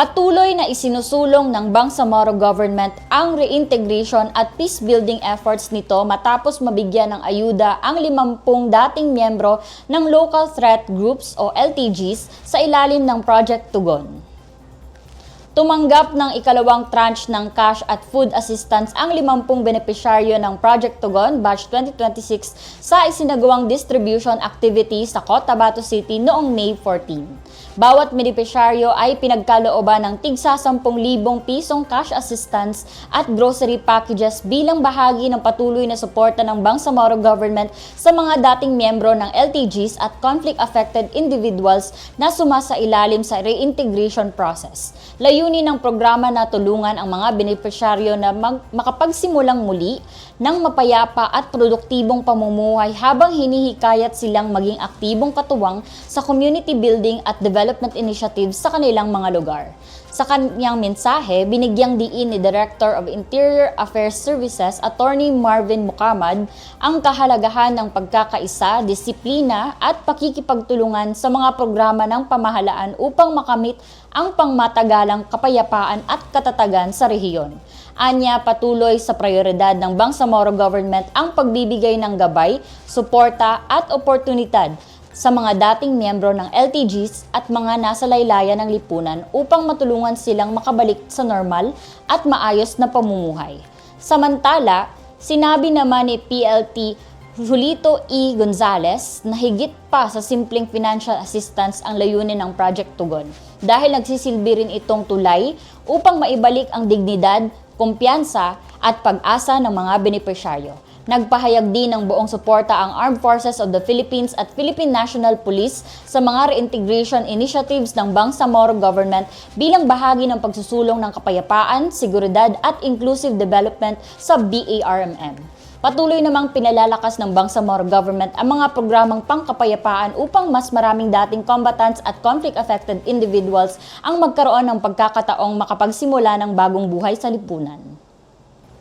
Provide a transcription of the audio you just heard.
Patuloy na isinusulong ng Bangsamoro government ang reintegration at peace-building efforts nito matapos mabigyan ng ayuda ang 50 dating miyembro ng Local Threat Groups o LTGs sa ilalim ng Project Tugon. Tumanggap ng ikalawang tranche ng cash at food assistance ang 50 benepisyaryo ng Project Tugon Batch 2026 sa isinagawang distribution activity sa Cotabato City noong May 14. Bawat benepisyaryo ay pinagkalooban ng tigsa 10,000 pisong cash assistance at grocery packages bilang bahagi ng patuloy na suporta ng Bangsamoro government sa mga dating miyembro ng LTGs at conflict-affected individuals na sumasailalim sa reintegration process. Layunin ng programa na tulungan ang mga benepisyaryo na makapagsimulang muli ng mapayapa at produktibong pamumuhay habang hinihikayat silang maging aktibong katuwang sa community building at development initiatives sa kanilang mga lugar. Sa kanyang mensahe, binigyang diin ni Director of Interior Affairs Services, Attorney Marvin Mukamad, ang kahalagahan ng pagkakaisa, disiplina at pakikipagtulungan sa mga programa ng pamahalaan upang makamit ang pangmatagalang kapayapaan at katatagan sa rehiyon. Anya, patuloy sa prioridad ng Bangsamoro government ang pagbibigay ng gabay, suporta at oportunidad sa mga dating miyembro ng LTGs at mga nasa laylayan ng lipunan upang matulungan silang makabalik sa normal at maayos na pamumuhay. Samantala, sinabi naman ni PLT Julito E. Gonzales na higit pa sa simpleng financial assistance ang layunin ng Project Tugon dahil nagsisilbi rin itong tulay upang maibalik ang dignidad, kumpiyansa at pag-asa ng mga benepisyaryo. Nagpahayag din ng buong suporta ang Armed Forces of the Philippines at Philippine National Police sa mga reintegration initiatives ng Bangsamoro government bilang bahagi ng pagsusulong ng kapayapaan, seguridad at inclusive development sa BARMM. Patuloy namang pinalalakas ng Bangsamoro government ang mga programang pangkapayapaan upang mas maraming dating combatants at conflict-affected individuals ang magkaroon ng pagkakataong makapagsimula ng bagong buhay sa lipunan.